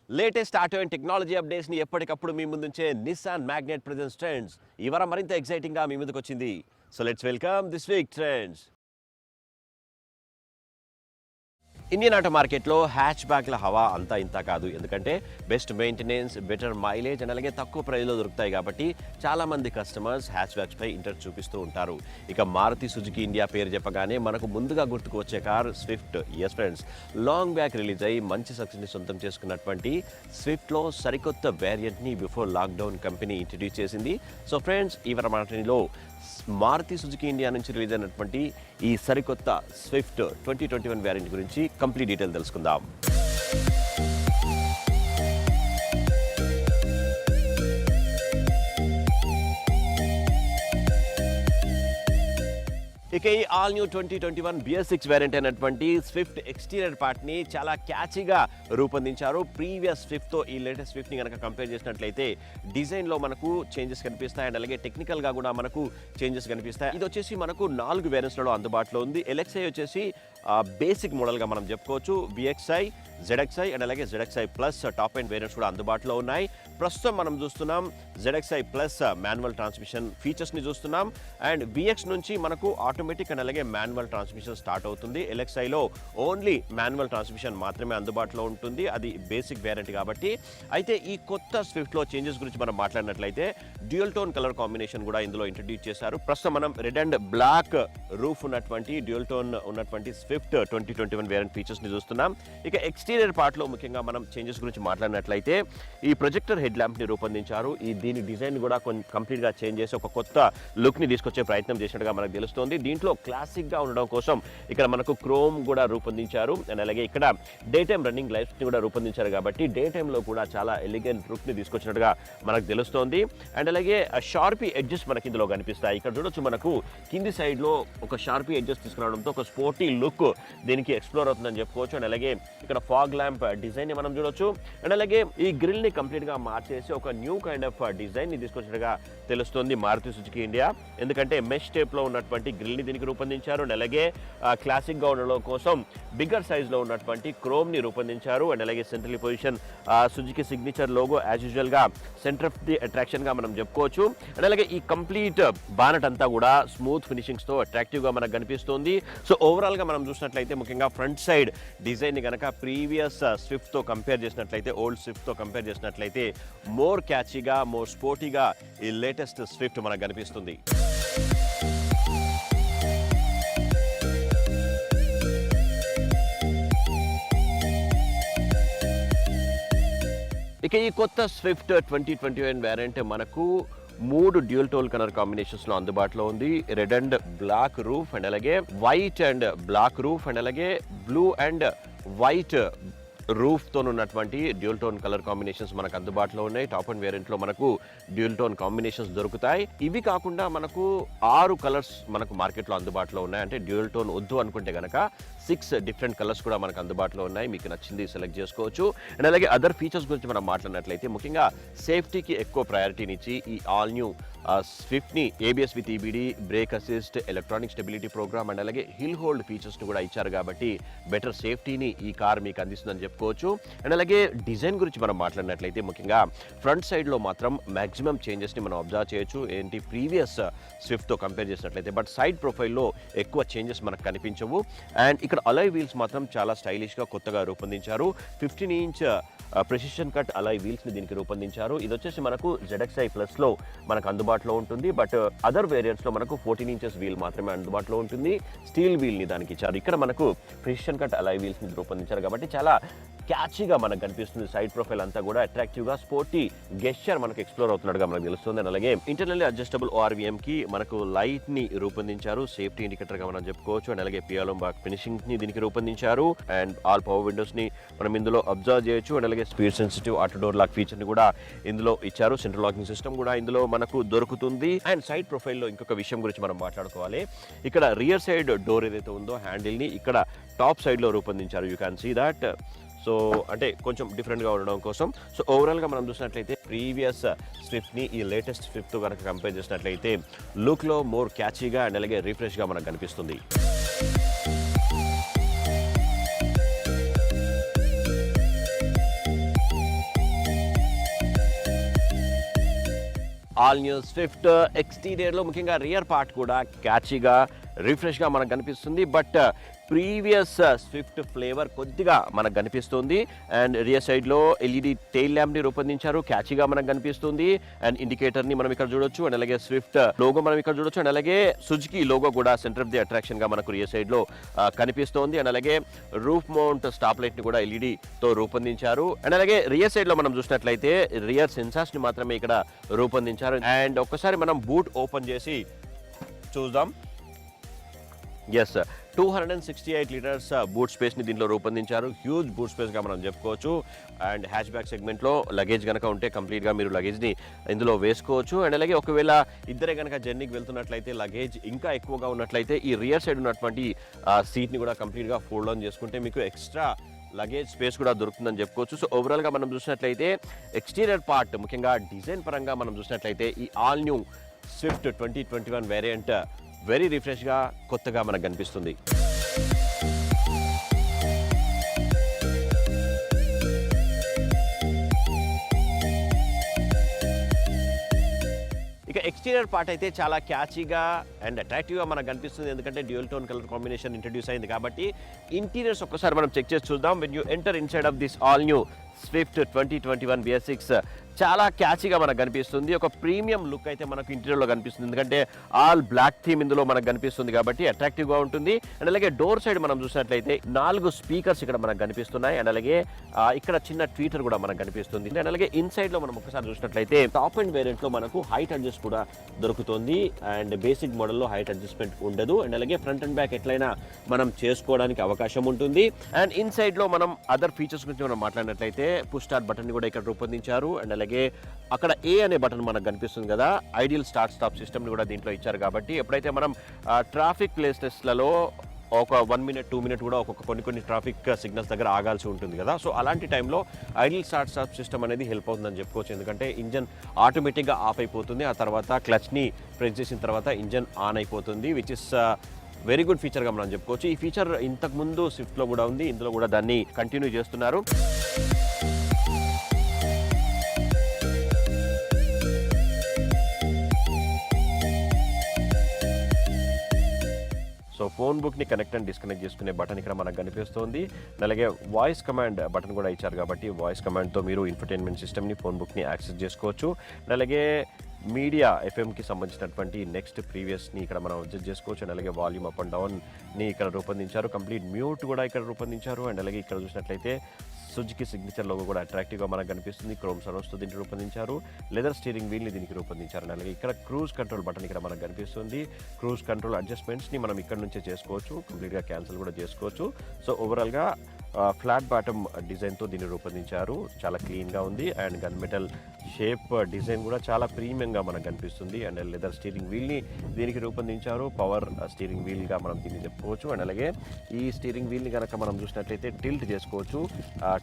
Latest auto and technology updates ని ఎప్పటికప్పుడు మీ ముందుంచే Nissan magnet presents trends ఈ వారం మరింత ఎక్సైటింగ్ గా మీ ముందుకు వచ్చింది. So let's welcome this week trends. Indian auto మార్కెట్లో హ్యాచ్ బ్యాక్ల హవా అంతా ఇంత కాదు. ఎందుకంటే best maintenance, better mileage and అలాగే తక్కువ ప్రైస్లో దొరుకుతాయి కాబట్టి చాలామంది కస్టమర్స్ హ్యాచ్ బ్యాక్స్పై ఇంట్రెస్ట్ చూపిస్తూ ఉంటారు. ఇక మారుతి సుజుకి ఇండియా పేరు చెప్పగానే మనకు ముందుగా గుర్తుకు వచ్చే car Swift. Yes friends, long back release అయ్యి మంచి సక్సెస్ని సొంతం చేసుకున్నటువంటి స్విఫ్ట్లో సరికొత్త వేరియంట్ని బిఫోర్ లాక్డౌన్ కంపెనీ ఇంట్రడ్యూస్ చేసింది. సో ఫ్రెండ్స్, ఈ వారంలో మారుతి సుజుకి ఇండియా నుంచి రిలీజ్ అయినటువంటి ఈ సరికొత్త స్విఫ్ట్ 2021 వేరియంట్ గురించి కంప్లీట్ డీటెయిల్ తెలుసుకుందాం. ఇక ఈ ఆల్ న్యూ 2021 BS6 వేరియంట్ అయినటువంటి స్విఫ్ట్ ఎక్స్టీరియర్ పార్ట్ని చాలా క్యాచీగా రూపొందించారు. ప్రీవియస్ స్విఫ్ట్తో ఈ లేటెస్ట్ స్విఫ్ట్ని కనుక కంపేర్ చేసినట్లయితే డిజైన్లో మనకు చేంజెస్ కనిపిస్తాయి అండ్ అలాగే టెక్నికల్గా కూడా మనకు చేంజెస్ కనిపిస్తాయి. ఇది వచ్చేసి మనకు 4 వేరియంట్స్లలో అందుబాటులో ఉంది. LXi వచ్చేసి బేసిక్ మోడల్గా మనం చెప్పుకోవచ్చు. VXi, ZXi అండ్ అలాగే ZXi plus top and variants కూడా అందుబాటులో ఉన్నాయి. ప్రస్తుతం మనం చూస్తున్నాం ZXi ప్లస్ మాన్యువల్ ట్రాన్స్మిషన్ ఫీచర్స్ని చూస్తున్నాం. అండ్ VX నుంచి మనకు ఆటోమేటిక్ అండ్ అలాగే మాన్యువల్ ట్రాన్స్మిషన్ స్టార్ట్ అవుతుంది. LXiలో ఓన్లీ మాన్యువల్ ట్రాన్స్మిషన్ మాత్రమే అందుబాటులో ఉంటుంది. అది బేసిక్ వేరియంట్ కాబట్టి. అయితే ఈ కొత్త స్విఫ్ట్లో చేంజెస్ గురించి మనం మాట్లాడినట్లయితే డ్యూయల్ టోన్ కలర్ కాంబినేషన్ కూడా ఇందులో ఇంట్రడ్యూస్ చేశారు. ప్రస్తుతం మనం రెడ్ అండ్ బ్లాక్ రూఫ్ ఉన్నటువంటి డ్యూయల్ టోన్ ఉన్నటువంటి స్విఫ్ట్ 2021 వేరియంట్ ఫీచర్స్ని చూస్తున్నాం. ఇక ఎక్స్టీరియర్ పార్ట్లో ముఖ్యంగా మనం చేంజెస్ గురించి మాట్లాడినట్లయితే ఈ ప్రొజెక్టర్ హెడ్ ల్యాంప్ని రూపొందించారు. దీని డిజైన్ కూడా కంప్లీట్గా చేంజ్ చేసి ఒక కొత్త లుక్ని తీసుకొచ్చే ప్రయత్నం చేసినట్టుగా మనకు తెలుస్తోంది. దీంట్లో క్లాసిక్గా ఉండడం కోసం ఇక్కడ మనకు క్రోమ్ కూడా రూపొందించారు అండ్ అలాగే ఇక్కడ డే టైమ్ రన్నింగ్ లైట్స్ని కూడా రూపొందించారు కాబట్టి డే టైంలో కూడా చాలా ఎలిగెంట్ లుక్ని తీసుకొచ్చినట్టుగా మనకు తెలుస్తోంది. అండ్ అలాగే షార్పీ ఎడ్జెస్ మనకి ఇందులో కనిపిస్తాయి. ఇక్కడ చూడొచ్చు, మనకు కింది సైడ్లో ఒక షార్పీ ఎడ్జెస్ తీసుకురావడంతో ఒక స్పోర్టీ లుక్ దీనికి ఎక్స్ప్లోర్ అవుతుందని చెప్పుకోవచ్చు. అండ్ అలాగే ఇక్కడ ఫాగ్ ల్యాంప్ డిజైన్ ని మనం చూడొచ్చు. అండ్ అలాగే ఈ గ్రిల్ ని కంప్లీట్ గా మార్చేసి ఒక న్యూ కైండ్ ఆఫ్ డిజైన్ ని తీసుకొచ్చినట్టుగా తెలుస్తుంది మారుతి సుజుకి ఇండియా. ఎందుకంటే మెష్ టేప్ లో ఉన్నటువంటి గ్రిల్ ని దీనికి రూపొందించారు. అండ్ అలాగే క్లాసిక్ గా ఉండడం కోసం బిగ్గర్ సైజ్ లో ఉన్నటువంటి క్రోమ్ ని రూపొందించారు. అండ్ అలాగే central position Suzuki signature logo as usual గా సెంటర్ ఆఫ్ ది అట్రాక్షన్ గా మనం చెప్పుకోవచ్చు. అండ్ అలాగే ఈ కంప్లీట్ బానట్ అంతా కూడా స్మూత్ ఫినిషింగ్స్ తో అట్రాక్టివ్ గా మనకు కనిపిస్తుంది. సో ఓవరాల్ గా మనం చూసినట్లయితే ముఖ్యంగా ఫ్రంట్ సైడ్ డిజైన్ ని కనుక ప్రీవియస్ స్విఫ్ట్ తో కంపేర్ చేసినట్లయితే, ఓల్డ్ స్విఫ్ట్ తో కంపేర్ చేసినట్లయితే మోర్ క్యాచీగా, మోర్ స్పోర్టీగా ఈ లేటెస్ట్ స్విఫ్ట్ మనకు కనిపిస్తుంది. ఇక ఈ కొత్త స్విఫ్ట్ 2021 వేరియంట్ మనకు 3 డ్యూయల్ టోన్ కలర్ కాంబినేషన్స్ లో అందుబాటులో ఉంది. Red and black roof and అలాగే white and black roof and అలాగే బ్లూ అండ్ వైట్ రూఫ్ తో ఉన్నటువంటి డ్యూయల్ టోన్ కలర్ కాంబినేషన్స్ మనకు అందుబాటులో ఉన్నాయి. టాప్ అండ్ వేరియంట్ లో మనకు డ్యూయల్ టోన్ కాంబినేషన్స్ దొరుకుతాయి. ఇవి కాకుండా మనకు 6 కలర్స్ మనకు మార్కెట్ లో అందుబాటులో ఉన్నాయి. అంటే డ్యూయల్ టోన్ వద్దు అనుకుంటే కనుక 6 డిఫరెంట్ కలర్స్ కూడా మనకు అందుబాటులో ఉన్నాయి. మీకు నచ్చింది సెలెక్ట్ చేసుకోవచ్చు. అండ్ అలాగే అదర్ ఫీచర్స్ గురించి మనం మాట్లాడినట్లయితే ముఖ్యంగా సేఫ్టీకి ఎక్కువ ప్రయారిటీనిచ్చి ఈ ఆల్ న్యూ స్విఫ్ట్ని ABS with EBD, brake assist, electronic stability program and అలాగే హిల్ హోల్డ్ ఫీచర్స్ని కూడా ఇచ్చారు కాబట్టి బెటర్ సేఫ్టీని ఈ కార్ మీకు అందిస్తుందని చెప్పుకోవచ్చు. అండ్ అలాగే డిజైన్ గురించి మనం మాట్లాడినట్లయితే ముఖ్యంగా ఫ్రంట్ సైడ్లో మాత్రం మ్యాక్సిమం చేంజెస్ని మనం అబ్జర్వ్ చేయొచ్చు. ఏంటి ప్రీవియస్ స్విఫ్ట్తో కంపేర్ చేసినట్లయితే. బట్ సైడ్ ప్రొఫైల్లో ఎక్కువ చేంజెస్ మనకు కనిపించవు. అండ్ ఇక్కడ అలాయ్ వీల్స్ మాత్రం చాలా స్టైలిష్గా కొత్తగా రూపొందించారు. 15 ఇంచ్ ప్రెసిషన్ కట్ అలాయ్ వీల్స్ని దీనికి రూపొందించారు. ఇది వచ్చేసి మనకు ZXi ప్లస్లో మనకు అందుబాటులో ఉంటుంది. బట్ అదర్ వేరియంట్స్లో మనకు 14 ఇంచెస్ వీల్ మాత్రమే అందుబాటులో ఉంటుంది. స్టీల్ వీల్ని దానికి ఇచ్చారు. ఇక్కడ మనకు ప్రెసిషన్ కట్ అలాయ్ వీల్స్ని రూపొందించారు కాబట్టి చాలా క్యాచీగా మనకు కనిపిస్తుంది. సైడ్ ప్రొఫైల్ అంతా కూడా అట్రాక్టివ్గా స్పోర్టీ గెస్చర్ మనకు ఎక్స్ప్లోర్ అవుతున్నట్టుగా మనకు తెలుస్తుంది. అండ్ అలాగే ఇంటర్నల్లీ అడ్జస్టబుల్ ORVM కి మనకు లైట్ ని రూపొందించారు. సేఫ్టీ ఇండికేటర్ గా మనం చెప్పుకోవచ్చు. అండ్ అలాగే పియాలో బాక్ ఫినిషింగ్ ని దీనికి రూపొందించారు. అండ్ ఆల్ పవర్ విండోస్ ని మనం ఇందులో అబ్జర్వ్ చేయొచ్చు. అండ్ అలాగే speed sensitive auto door lock feature ని కూడా ఇందులో ఇచ్చారు. సెంట్రల్ లాకింగ్ సిస్టమ్ కూడా ఇందులో మనకు దొరుకుతుంది. అండ్ సైడ్ ప్రొఫైల్ లో ఇంకొక విషయం గురించి మనం మాట్లాడుకోవాలి. ఇక్కడ రియర్ సైడ్ డోర్ ఏదైతే ఉందో హ్యాండిల్ ని ఇక్కడ టాప్ సైడ్ లో రూపొందించారు. You can see that. So అంటే కొంచెం డిఫరెంట్గా ఉండడం కోసం. సో ఓవరాల్గా మనం చూసినట్లయితే ప్రీవియస్ స్విఫ్ట్ని ఈ లేటెస్ట్ స్విఫ్ట్తో కనుక కంపేర్ చేసినట్లయితే లుక్లో మోర్ క్యాచీగా అండ్ అలాగే రిఫ్రెష్గా మనకు కనిపిస్తుంది. ఆల్ న్యూ స్విఫ్ట్ ఎక్స్టీరియర్లో ముఖ్యంగా రియర్ పార్ట్ కూడా క్యాచీగా రిఫ్రెష్గా మనకు కనిపిస్తుంది. బట్ ప్రీవియస్ స్విఫ్ట్ ఫ్లేవర్ కొద్దిగా మనకు కనిపిస్తుంది. అండ్ రియర్ సైడ్లో ఎల్ఈడి టెయిల్ ల్యాంప్ని రూపొందించారు, క్యాచీగా మనకు కనిపిస్తుంది. అండ్ ఇండికేటర్ని మనం ఇక్కడ చూడొచ్చు. అండ్ అలాగే స్విఫ్ట్ లోగో మనం ఇక్కడ చూడొచ్చు. అండ్ అలాగే సుజుకి లోగో కూడా సెంటర్ ఆఫ్ ది అట్రాక్షన్గా మనకు రియర్ సైడ్లో కనిపిస్తోంది. అండ్ అలాగే రూఫ్ మౌంట్ స్టాప్ లైట్ని కూడా ఎల్ఈడితో రూపొందించారు. అండ్ అలాగే రియర్ సైడ్లో మనం చూసినట్లయితే రియర్ సెన్సార్స్ని మాత్రమే ఇక్కడ రూపొందించారు. అండ్ ఒక్కసారి మనం బూట్ ఓపెన్ చేసి చూద్దాం. ఎస్, 268 లీటర్స్ బూట్ స్పేస్ని దీంట్లో రూపొందించారు. హ్యూజ్ బూట్ స్పేస్గా మనం చెప్పుకోవచ్చు. అండ్ హ్యాచ్ బ్యాక్ సెగ్మెంట్లో లగేజ్ కనుక ఉంటే కంప్లీట్గా మీరు లగేజ్ని ఇందులో వేసుకోవచ్చు. అండ్ అలాగే ఒకవేళ ఇద్దరే కనుక జర్నీకి వెళ్తున్నట్లయితే లగేజ్ ఇంకా ఎక్కువగా ఉన్నట్లయితే ఈ రియర్ సైడ్ ఉన్నటువంటి సీట్ని కూడా కంప్లీట్గా ఫోల్డ్ ఆన్ చేసుకుంటే మీకు ఎక్స్ట్రా లగేజ్ స్పేస్ కూడా దొరుకుతుందని చెప్పుకోవచ్చు. సో ఓవరాల్గా మనం చూసినట్లయితే ఎక్స్టీరియర్ పార్ట్ ముఖ్యంగా డిజైన్ పరంగా మనం చూసినట్లయితే ఈ all new Swift 2021 variant very రిఫ్రెష్గా కొత్తగా మనకు కనిపిస్తుంది. ఇక ఎక్స్టీరియర్ పార్ట్ అయితే చాలా క్యాచీగా అండ్ అట్రాక్టివ్గా మనకు కనిపిస్తుంది. ఎందుకంటే dual tone colour combination introduce అయింది కాబట్టి. ఇంటీరియర్స్ ఒక్కసారి మనం చెక్ చేసి చూద్దాం. When you enter inside of this all new Swift 2021 BS6 చాలా క్యాచీగా మనకు కనిపిస్తుంది. ఒక ప్రీమియం లుక్ అయితే మనకు ఇంటీరియర్లో కనిపిస్తుంది. ఎందుకంటే ఆల్ బ్లాక్ థీమ్ ఇందులో మనకు కనిపిస్తుంది కాబట్టి అట్రాక్టివ్గా ఉంటుంది. అండ్ అలాగే డోర్ సైడ్ మనం చూసినట్లయితే 4 స్పీకర్స్ ఇక్కడ మనకు కనిపిస్తున్నాయి. అండ్ అలాగే ఇక్కడ చిన్న ట్వీటర్ కూడా మనకు కనిపిస్తుంది. అండ్ అలాగే ఇన్సైడ్లో మనం ఒకసారి చూసినట్లయితే టాప్ అండ్ వేరియంట్లో మనకు హైట్ అడ్జస్ట్ కూడా దొరుకుతుంది. అండ్ బేసిక్ మోడల్లో హైట్ అడ్జస్ట్మెంట్ ఉండదు. అండ్ అలాగే ఫ్రంట్ అండ్ బ్యాక్ ఎట్లయినా మనం చేసుకోవడానికి అవకాశం ఉంటుంది. అండ్ ఇన్సైడ్లో మనం అదర్ ఫీచర్స్ గురించి మనం మాట్లాడినట్లయితే పుష్ స్టార్ట్ బటన్ కూడా ఇక్కడ రూపొందించారు. అండ్ అలాగే అక్కడ ఏ అనే బటన్ మనకు కనిపిస్తుంది కదా, ఐడియల్ స్టార్ట్ స్టాప్ సిస్టమ్ని కూడా దీంట్లో ఇచ్చారు కాబట్టి ఎప్పుడైతే మనం ట్రాఫిక్ ప్లేసెస్లలో ఒక 1 మినిట్ 2 మినిట్ కూడా కొన్ని ట్రాఫిక్ సిగ్నల్స్ దగ్గర ఆగాల్సి ఉంటుంది కదా, సో అలాంటి టైంలో ఐడియల్ స్టార్ట్ స్టాప్ సిస్టమ్ అనేది హెల్ప్ అవుతుందని చెప్పుకోవచ్చు. ఎందుకంటే ఇంజన్ ఆటోమేటిక్గా ఆఫ్ అయిపోతుంది. ఆ తర్వాత క్లచ్ని ప్రెస్ చేసిన తర్వాత ఇంజన్ ఆన్ అయిపోతుంది, విచ్ ఇస్ వెరీ గుడ్ ఫీచర్గా మనం చెప్పుకోవచ్చు. ఈ ఫీచర్ ఇంతకుముందు స్విఫ్ట్లో కూడా ఉంది, ఇందులో కూడా దాన్ని కంటిన్యూ చేస్తున్నారు. సో ఫోన్ బుక్ని కనెక్ట్ అండ్ డిస్కనెక్ట్ చేసుకునే బటన్ ఇక్కడ మనకు కనిపిస్తుంది. అలాగే వాయిస్ కమాండ్ బటన్ కూడా ఇచ్చారు కాబట్టి వాయిస్ కమాండ్తో మీరు ఇన్ఫర్టైన్మెంట్ సిస్టమ్ని ఫోన్ బుక్ని యాక్సెస్ చేసుకోవచ్చు. అలాగే మీడియా ఎఫ్ఎంకి సంబంధించినటువంటి నెక్స్ట్ ప్రీవియస్ని ఇక్కడ మనం అడ్జస్ట్ చేసుకోవచ్చు. అండ్ అలాగే వాల్యూమ్ అప్ అండ్ డౌన్ని ఇక్కడ రూపొందించారు. కంప్లీట్ మ్యూట్ కూడా ఇక్కడ రూపొందించారు. అండ్ అలాగే ఇక్కడ చూసినట్లయితే సుజుకి సిగ్నేచర్ లోగో కూడా అట్రాక్టివ్గా మనకు కనిపిస్తుంది. క్రోమ్ సరౌండ్స్తో దీనికి రూపొందించారు. లెదర్ స్టీరింగ్ వీల్ని దీనికి రూపొందించారు. అలాగే ఇక్కడ క్రూజ్ కంట్రోల్ బటన్ ఇక్కడ మనకు కనిపిస్తుంది. క్రూజ్ కంట్రోల్ అడ్జస్ట్మెంట్స్ని మనం ఇక్కడ నుంచే చేసుకోవచ్చు, కంప్లీట్గా క్యాన్సిల్ కూడా చేసుకోవచ్చు. సో ఓవరాల్గా ఫ్లాట్ బాటమ్ డిజైన్తో దీన్ని రూపొందించారు. చాలా క్లీన్గా ఉంది. And gun metal shape design కూడా చాలా ప్రీమియంగా మనకు కనిపిస్తుంది. అండ్ లెదర్ స్టీరింగ్ వీల్ని దీనికి రూపొందించారు. పవర్ స్టీరింగ్ వీల్గా మనం దీన్ని చెప్పుకోవచ్చు. అండ్ అలాగే ఈ స్టీరింగ్ వీల్ని కనుక మనం చూసినట్లయితే టిల్ట్ చేసుకోవచ్చు.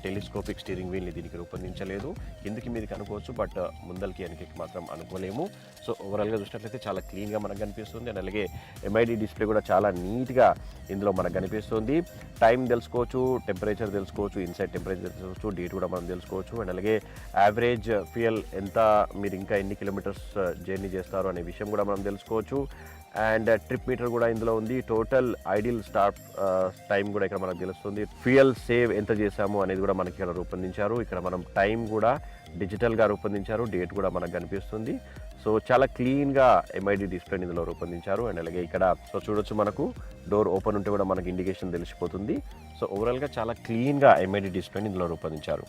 టెలిస్కోపిక్ స్టీరింగ్ వీల్ని దీనికి రూపొందించలేదు. కిందికి మీదకి అనుకోవచ్చు, బట్ ముందలకి వెనక్కి మాత్రం అనుకోలేము. సో ఓవరాల్గా చూసినట్లయితే చాలా క్లీన్గా మనకు కనిపిస్తుంది. అండ్ అలాగే ఎంఐడి డిస్ప్లే కూడా చాలా నీట్గా ఇందులో మనకు కనిపిస్తుంది. టైం తెలుసుకోవచ్చు, టెంపరేచర్ తెలుసుకోవచ్చు, ఇన్సైడ్ టెంపరేచర్ తెలుసుకోవచ్చు, డేట్ కూడా మనం తెలుసుకోవచ్చు. అండ్ అలాగే యావరేజ్ ఫ్యూయల్ ఎంత, మీరు ఇంకా ఎన్ని కిలోమీటర్స్ జర్నీ చేస్తారు అనే విషయం కూడా మనం తెలుసుకోవచ్చు. అండ్ ట్రిప్ మీటర్ కూడా ఇందులో ఉంది. టోటల్ ఐడియల్ స్టార్ట్ టైం కూడా ఇక్కడ మనకు తెలుస్తుంది. ఫ్యూయల్ సేవ్ ఎంత చేసాము అనేది కూడా మనకి ఇక్కడ రూపొందించారు. ఇక్కడ మనం టైం కూడా డిజిటల్గా రూపొందించారు, డేట్ కూడా మనకు కనిపిస్తుంది. సో చాలా క్లీన్గా ఎంఐడి డిస్ప్లేని ఇందులో రూపొందించారు. అండ్ అలాగే ఇక్కడ సో చూడొచ్చు, మనకు డోర్ ఓపెన్ ఉంటే కూడా మనకి ఇండికేషన్ తెలిసిపోతుంది. సో ఓవరాల్గా చాలా క్లీన్గా ఎంఐడి డిస్ప్లేని ఇందులో రూపొందించారు.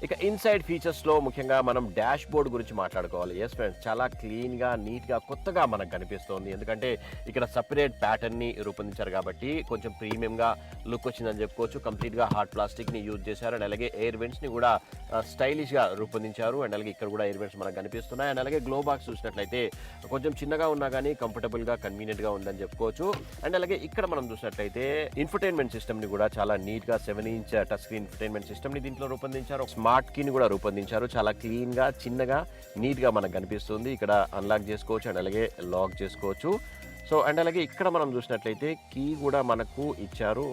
ఇక ఇన్సైడ్ ఫీచర్స్లో ముఖ్యంగా మనం డాష్ బోర్డ్ గురించి మాట్లాడుకోవాలి. ఎస్ ఫ్రెండ్స్, చాలా క్లీన్గా నీట్గా కొత్తగా మనకు కనిపిస్తుంది. ఎందుకంటే ఇక్కడ సపరేట్ ప్యాటర్న్ని రూపొందించారు కాబట్టి కొంచెం ప్రీమియంగా లుక్ వచ్చిందని చెప్పుకోవచ్చు. కంప్లీట్గా హార్డ్ ప్లాస్టిక్ని యూజ్ చేశారు. అండ్ అలాగే ఎయిర్ వెంట్స్ని కూడా స్టైలిష్గా రూపొందించారు. అండ్ అలాగే ఇక్కడ కూడా ఎయిర్ వెంట్స్ మనకు కనిపిస్తున్నాయి. అండ్ అలాగే గ్లో బాక్స్ చూసినట్లయితే కొంచెం చిన్నగా ఉన్నా కానీ కంఫర్టబుల్గా కన్వీనియంట్గా ఉందని చెప్పుకోవచ్చు. అండ్ అలాగే ఇక్కడ మనం చూసినట్లయితే ఇన్ఫర్టైన్మెంట్ సిస్టమ్ని కూడా చాలా నీట్గా 7-inch టచ్ స్క్రీన్ ఇన్ఫర్టైన్మెంట్ సిస్టమ్ని దీంట్లో రూపొందించారు. స్మార్ట్ కీని కూడా రూపొందించారు. చాలా క్లీన్గా చిన్నగా నీట్గా మనకు కనిపిస్తుంది. ఇక్కడ అన్లాక్ చేసుకోవచ్చు అండ్ అలాగే లాక్ చేసుకోవచ్చు. సో అండ్ అలాగే ఇక్కడ మనం చూసినట్లయితే కీ కూడా మనకు ఇచ్చారు.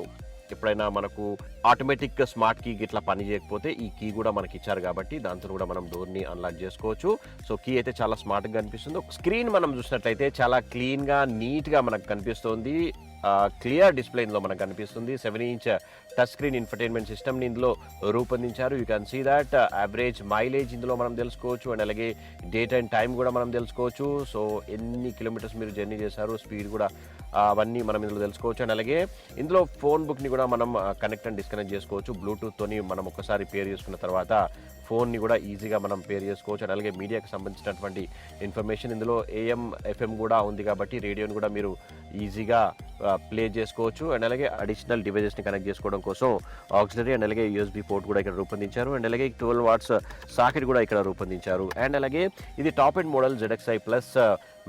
ఎప్పుడైనా మనకు ఆటోమేటిక్ స్మార్ట్ కీ ఇట్లా పని చేయకపోతే ఈ కీ కూడా మనకి ఇచ్చారు కాబట్టి దాంతో కూడా మనం డోర్ని అన్లాక్ చేసుకోవచ్చు. సో కీ అయితే చాలా స్మార్ట్గా కనిపిస్తుంది. స్క్రీన్ మనం చూసినట్లయితే చాలా క్లీన్గా నీట్గా మనకు కనిపిస్తుంది. క్లియర్ డిస్ప్లే ఇందులో మనకు కనిపిస్తుంది. 7-inch టచ్ స్క్రీన్ ఇన్ఫర్టైన్మెంట్ సిస్టమ్ని ఇందులో రూపొందించారు. You can see that average mileage ఇందులో మనం తెలుసుకోవచ్చు. అండ్ అలాగే డేట్ అండ్ టైం కూడా మనం తెలుసుకోవచ్చు. సో ఎన్ని కిలోమీటర్స్ మీరు జర్నీ చేశారు, స్పీడ్ కూడా అవన్నీ మనం ఇందులో తెలుసుకోవచ్చు. అండ్ అలాగే ఇందులో ఫోన్ బుక్ని కూడా మనం కనెక్ట్ అండ్ డిస్కనెక్ట్ చేసుకోవచ్చు. బ్లూటూత్తోని మనం ఒకసారి పేర్ చేసుకున్న తర్వాత ఫోన్ని కూడా ఈజీగా మనం పేర్ చేసుకోవచ్చు. అండ్ అలాగే మీడియాకి సంబంధించినటువంటి ఇన్ఫర్మేషన్ ఇందులో AM FM కూడా ఉంది కాబట్టి రేడియోని కూడా మీరు ఈజీగా ప్లే చేసుకోవచ్చు. అండ్ అలాగే అడిషనల్ డివైజెస్ని కనెక్ట్ చేసుకోవడం కోసం ఆక్సిలరీ అండ్ అలాగే USB పోర్ట్ కూడా ఇక్కడ రూపొందించారు. అండ్ అలాగే 12 watts సాకెట్ కూడా ఇక్కడ రూపొందించారు. అండ్ అలాగే ఇది top end model ZXi plus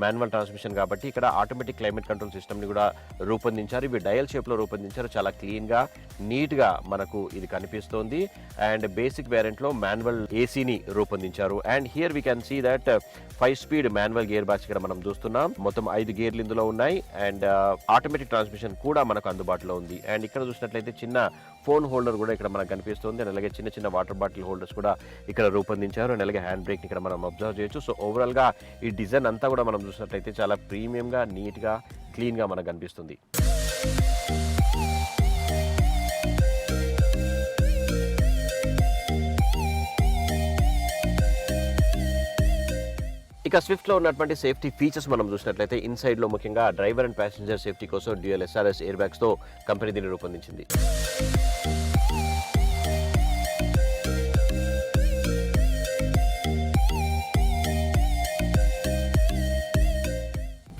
manual transmission కాబట్టి ఇక్కడ ఆటోమేటిక్ క్లైమేట్ కంట్రోల్ సిస్టమ్ని కూడా రూపొందించారు. ఇవి డయల్ షేప్లో రూపొందించారు. చాలా క్లీన్గా నీట్గా మనకు ఇది కనిపిస్తోంది. అండ్ బేసిక్ వేరియంట్లో మాన్యువల్ ఏసీని రూపొందించారు. And here we can see that 5-speed manual gear box ఇక్కడ మనం చూస్తున్నాం. మొత్తం 5 గేర్లు ఇందులో ఉన్నాయి. అండ్ ఆటోమేటిక్ ట్రాన్స్మిషన్ కూడా మనకు అందుబాటులో ఉంది. అండ్ ఇక్కడ చూసినట్లయితే చిన్న ఫోన్ హోల్డర్ కూడా ఇక్కడ మనకు కనిపిస్తుంది. అండ్ అలాగే చిన్న చిన్న వాటర్ బాటిల్ హోల్డర్స్ కూడా ఇక్కడ రూపొందించారు. అండ్ అలాగే హ్యాండ్ బ్రేక్ ఇక్కడ మనం అబ్జర్వ్ చేయొచ్చు. సో ఓవరాల్గా ఈ డిజైన్ అంతా కూడా మనం చూసినట్లయితే చాలా ప్రీమియంగా నీట్గా క్లీన్గా మనకు కనిపిస్తుంది. ఇక స్విఫ్ట్లో ఉన్నటువంటి సేఫ్టీ ఫీచర్స్ మనం చూసినట్లయితే ఇన్సైడ్లో ముఖ్యంగా డ్రైవర్ అండ్ ప్యాసింజర్ సేఫ్టీ కోసం డ్యూయల్ SRS ఎయిర్ బ్యాగ్స్తో కంపెనీ దీన్ని రూపొందించింది.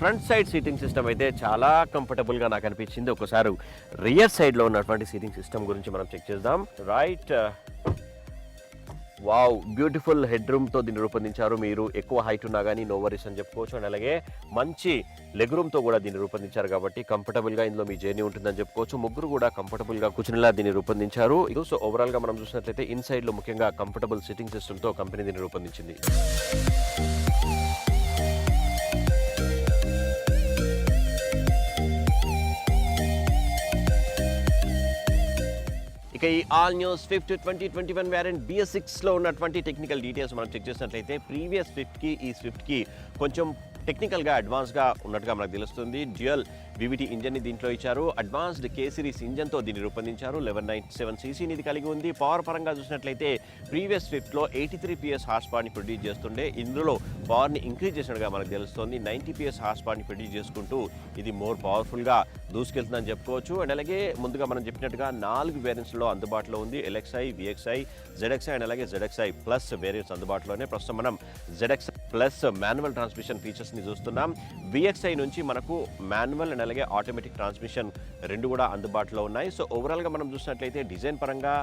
ఫ్రంట్ సైడ్ సీటింగ్ సిస్టమ్ అయితే చాలా కంఫర్టబుల్గా నాకు అనిపించింది. ఒకసారి రియర్ సైడ్లో ఉన్నటువంటి సీటింగ్ సిస్టమ్ గురించి మనం చెక్ చేద్దాం. రైట్, వావ్, బ్యూటిఫుల్ హెడ్ రూమ్తో దీన్ని రూపొందించారు. మీరు ఎక్కువ హైట్ ఉన్నా కానీ నో వరీస్ అని చెప్పుకోవచ్చు. అండ్ అలాగే మంచి లెగ్ రూమ్తో కూడా దీన్ని రూపొందించారు కాబట్టి కంఫర్టబుల్గా ఇందులో మీ జర్నీ ఉంటుందని చెప్పుకోవచ్చు. ముగ్గురు కూడా కంఫర్టబుల్గా కూర్చునేలా దీన్ని రూపొందించారు. సో ఓవరాల్గా మనం చూసినట్లయితే ఇన్సైడ్లో ముఖ్యంగా కంఫర్టబుల్ సిట్టింగ్ సిస్టమ్తో కంపెనీ దీన్ని రూపొందించింది. ఇక ఈ ఆల్ న్యూస్ స్విఫ్ట్ 2021 వేరియంట్ BS6లో ఉన్నటువంటి టెక్నికల్ డీటెయిల్స్ మనం చెక్ చేసినట్లయితే ప్రీవియస్ స్విఫ్ట్కి ఈ స్విఫ్ట్కి కొంచెం టెక్నికల్గా అడ్వాన్స్గా ఉన్నట్టుగా మనకు తెలుస్తుంది. డ్యూయల్ VVT ఇంజన్ని దీంట్లో ఇచ్చారు. అడ్వాన్స్డ్ K సిరీస్ ఇంజన్తో దీన్ని రూపొందించారు. 1197cc ఇది కలిగి ఉంది. పవర్ పరంగా చూసినట్లయితే ప్రీవియస్ స్విఫ్ట్లో 83 PS హార్స్ పవర్ని ప్రొడ్యూస్ చేస్తుండే ఇందులో పవర్ని ఇంక్రీజ్ చేసినట్టుగా మనకు తెలుస్తుంది. 90 PS హార్స్ పవర్ని ప్రొడ్యూస్ చేసుకుంటూ ఇది మోర్ పవర్ఫుల్గా దూసుకెళ్తుందని చెప్పుకోవచ్చు. అండ్ అలాగే ముందుగా మనం చెప్పినట్టుగా 4 వేరియంట్స్లో అందుబాటులో ఉంది. LXi, VXi, ZXi అండ్ అలాగే ZXi ప్లస్ వేరియంట్స్ అందుబాటులోనే. ప్రస్తుతం మనం ZXi ప్లస్ మాన్యువల్ ట్రాన్స్మిషన్ ఫీచర్స్ని చూస్తున్నాం. VXi నుంచి మనకు మాన్యువల్ అండ్ అలాగే ఆటోమేటిక్ ట్రాన్స్మిషన్ రెండు కూడా అందుబాటులో ఉన్నాయి. సో ఓవరాల్గా మనం చూసినట్లయితే డిజైన్ పరంగా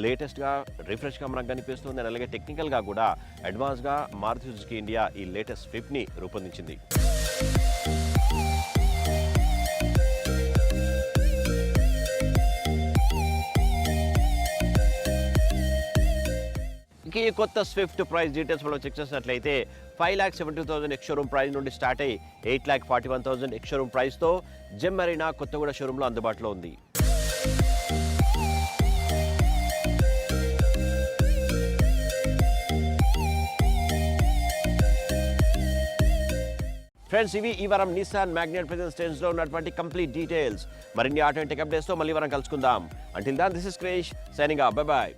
లేటెస్ట్గా రిఫ్రెష్గా మనకు కనిపిస్తుంది. అండ్ అలాగే టెక్నికల్గా కూడా అడ్వాన్స్గా మారుతి సుజుకి ఇండియా ఈ లేటెస్ట్ స్విఫ్ట్ని రూపొందించింది. ఈ కొత్త స్విఫ్ట్ ప్రైస్ డీటెయిల్స్ మనం చెక్ చేసినట్లయితే 5,70,000 ఎక్స్ షోరూమ్ ప్రైస్ నుండి స్టార్ట్ అయ్యి 8,41,000 ఎక్స్ షోరూమ్ ప్రైస్తో జెమ్ మరీనా కొత్తగూడ షోరూంలో అందుబాటులో ఉంది. ఫ్రెండ్స్, ఇవి ఈ వారం నిసాన్ మ్యాగ్నెట్ ప్రెజెంట్ స్టేజ్లో ఉన్నటువంటి కంప్లీట్ డీటెయిల్స్. మరిన్ని ఆటో టెక్ అప్డేట్స్తో మళ్ళీ వారం కలుసుకుందాం. Until then this is Krish signing off. Bye by.